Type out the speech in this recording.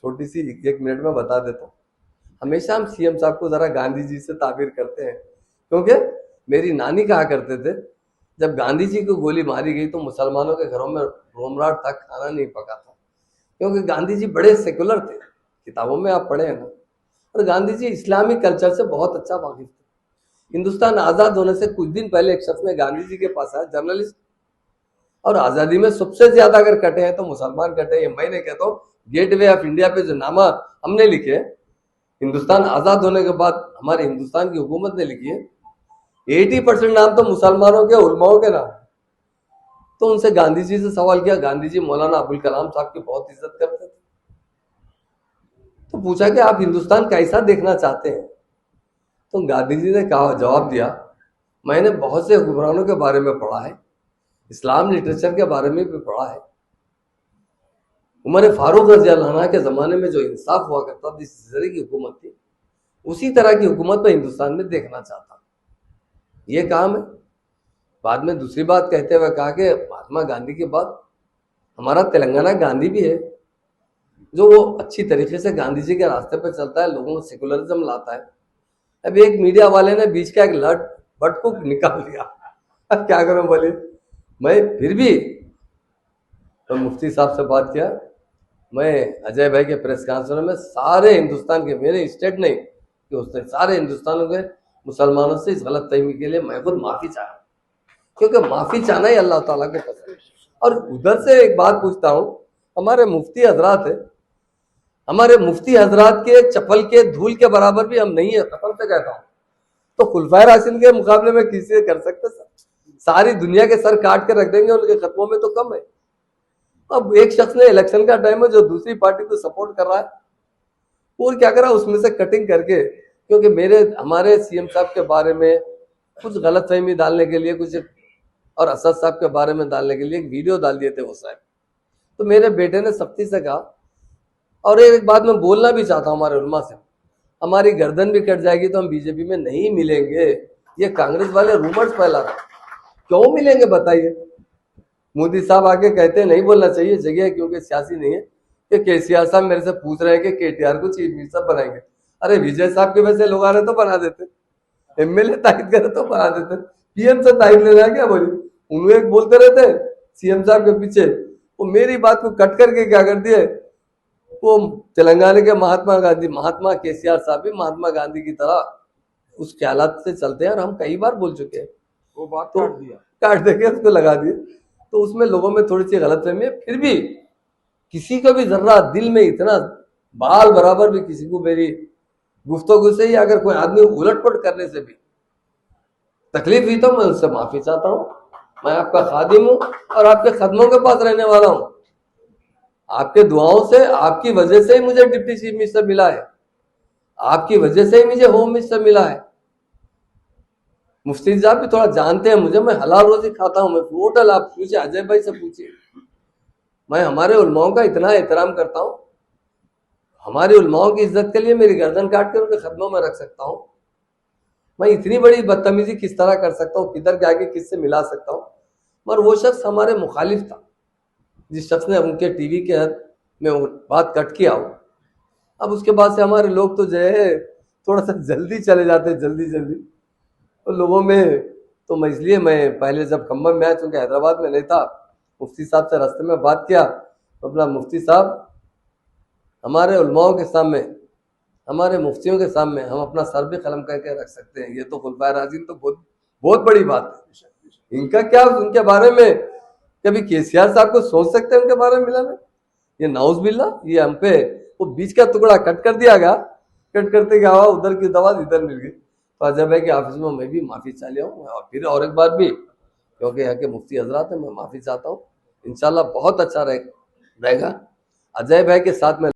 छोटी सी 1 मिनट में बता देता हूँ। हमेशा हम सीएम साहब को जरा गांधी जी से ताबीर करते हैं, क्योंकि मेरी नानी कहा करते थे जब गांधी जी को गोली मारी गई तो मुसलमानों के घरों में रोमराट था, खाना नहीं पका था, क्योंकि गांधी जी बड़े सेकुलर थे। किताबों में आप पढ़े हैं ना। और गांधी जी इस्लामिक कल्चर से बहुत अच्छा वाकिफ थे। हिंदुस्तान आजाद होने से कुछ दिन पहले एक शख्स ने गांधी जी के पास आया, जर्नलिस्ट, और आजादी में सबसे ज्यादा अगर कटे हैं तो मुसलमान कटे। ये मैं नहीं कहता हूँ, गेटवे ऑफ इंडिया पे जो नामा हमने लिखे, हिंदुस्तान आजाद होने के बाद हमारे हिंदुस्तान की हुकूमत ने लिखी है, 80% नाम तो मुसलमानों के, उलमाओं के नाम। तो उनसे गांधी जी से सवाल किया, गांधी जी मौलाना अबुल कलाम साहब की बहुत इज्जत करते थे, तो पूछा कि आप हिंदुस्तान कैसा देखना चाहते हैं? तो गांधी जी ने कहा, जवाब दिया, मैंने बहुत से हुक्मरानों के बारे में पढ़ा है, इस्लाम लिटरेचर के बारे में भी पढ़ा है। उमर फारूक रज़ी अल्लाह अन्हु के जमाने में जो इंसाफ हुआ करता था, जिस तरह की हुकूमत थी, उसी तरह की हुकूमत में हिंदुस्तान में देखना चाहता। ये काम है। बाद में दूसरी बात कहते हुए कहा कि महात्मा गांधी के बाद हमारा तेलंगाना गांधी भी है, जो वो अच्छी तरीके से गांधी जी के रास्ते पर चलता है, लोगों को सेकुलरिज्म लाता है। अब एक मीडिया वाले ने बीच का एक बट को निकाल दिया। अब क्या करूं, बोले मैं फिर भी तो मुफ्ती साहब से बात किया। मैं अजय भाई के प्रेस कॉन्फ्रेंस में सारे हिंदुस्तान के, मेरे स्टेट नहीं कि उसने सारे हिंदुस्तान के मुसलमानों से इस गलत फहमी के लिए मैं खुद माफी चाहा, क्योंकि माफी चाहना ही अल्लाह ताला के पसंद है। और उधर से एक बात पूछता हूँ, हमारे मुफ्ती हजरात है, हमारे मुफ्ती हजरात के चप्पल के धूल के बराबर भी हम नहीं है, कसम से कहता हूँ। तो खुलफाए राशिदीन के मुकाबले में किसी कर सकते सर? सारी दुनिया के सर काट के रख देंगे, उनके खत्मों में तो कम है। अब एक शख्स ने, इलेक्शन का टाइम है, जो दूसरी पार्टी को सपोर्ट कर रहा है, और क्या करा, उसमें से कटिंग करके, क्योंकि हमारे सीएम साहब के बारे में कुछ गलतफहमी डालने के लिए कुछ, और असद साहब के बारे में डालने के लिए एक वीडियो डाल दिए थे वो साहब। तो मेरे बेटे ने सख्ती से कहा, और एक बात मैं बोलना भी चाहता हूँ हमारे उलमा से, हमारी गर्दन भी कट जाएगी तो हम बीजेपी में नहीं मिलेंगे। ये कांग्रेस वाले रूमर्स फैला रहे, क्यों मिलेंगे बताइए? मोदी साहब आके कहते हैं नहीं बोलना चाहिए, जगह है क्योंकि सियासी नहीं है, कि केसीआर साहब मेरे से पूछ रहे हैं कि केटीआर को चीफ मिनिस्टर बनाएंगे। अरे विजय साहब के वैसे लोग आ रहे तो बना देते, एमएलए ताकत करे तो बना देते, पीएम से ताकत लेना है क्या? बोली उन्हें एक बोलते रहते सीएम साहब के पीछे, वो मेरी बात को कट करके क्या कर दिए, वो तेलंगाना के महात्मा केसीआर साहब भी महात्मा गांधी की तरह उस ख्यालात से चलते हैं, और हम कई बार बोल चुके हैं। वो बात तो काट देके उसको लगा दिए। तो उसमें लोगों में थोड़ी सी गलतफहमी है। फिर भी किसी का भी जर्रा दिल में इतना बाल बराबर भी किसी को मेरी गुफ्तगू से ही अगर कोई आदमी उलटपट करने से भी तकलीफ हुई तो मैं उससे माफी चाहता हूँ। मैं आपका खादिम हूँ और आपके कदमों के पास रहने वाला हूँ। आपके दुआओं से, आपकी वजह से ही मुझे डिप्टी चीफ मिनिस्टर मिला है, आपकी वजह से ही मुझे होम मिनिस्टर मिला है। मुफ्ती साहब भी थोड़ा जानते हैं मुझे, मैं हलाल रोजी खाता हूँ, मैं टोटल, आप पूछिए अजय भाई से पूछिए, मैं हमारे उलमाओं का इतना एहतराम करता हूँ। हमारे उलमाओं की इज्जत के लिए मेरी गर्दन काट कर उनके खदमों में रख सकता हूँ। मैं इतनी बड़ी बदतमीजी किस तरह कर सकता हूँ, किधर के आगे किससे मिला सकता हूँ? मगर वो शख्स हमारे मुखालिफ था, जिस शख्स ने उनके टीवी के में बात कट किया हो। अब उसके बाद से हमारे लोग तो जो है थोड़ा सा जल्दी चले जाते, जल्दी तो लोगों में। तो मैं इसलिए, मैं पहले जब खम्बम में आया, चूंकि हैदराबाद में नहीं था, मुफ्ती साहब से रास्ते में बात किया तो अपना मुफ्ती साहब, हमारे उलमाओं के सामने, हमारे मुफ्तियों के सामने हम अपना सर भी कलम करके रख सकते हैं। ये तो खुलफाए राशिदीन तो बहुत बड़ी बात है। इनका क्या, उनके बारे में कभी केसीआर साहब को सोच सकते हैं उनके बारे में मिलाना? ये नाउज बिल्ला, ये हम पे वो बीच का टुकड़ा कट कर दिया गया, कट करते क्या हुआ, उधर की दवा इधर मिल गई। तो अजय भाई के ऑफिस में मैं भी माफी चाह लिया हूँ, और फिर और एक बार भी, क्योंकि यहाँ के मुफ्ती हजरात है, मैं माफी चाहता हूँ। इंशाल्लाह बहुत अच्छा रहेगा। अजय भाई के साथ में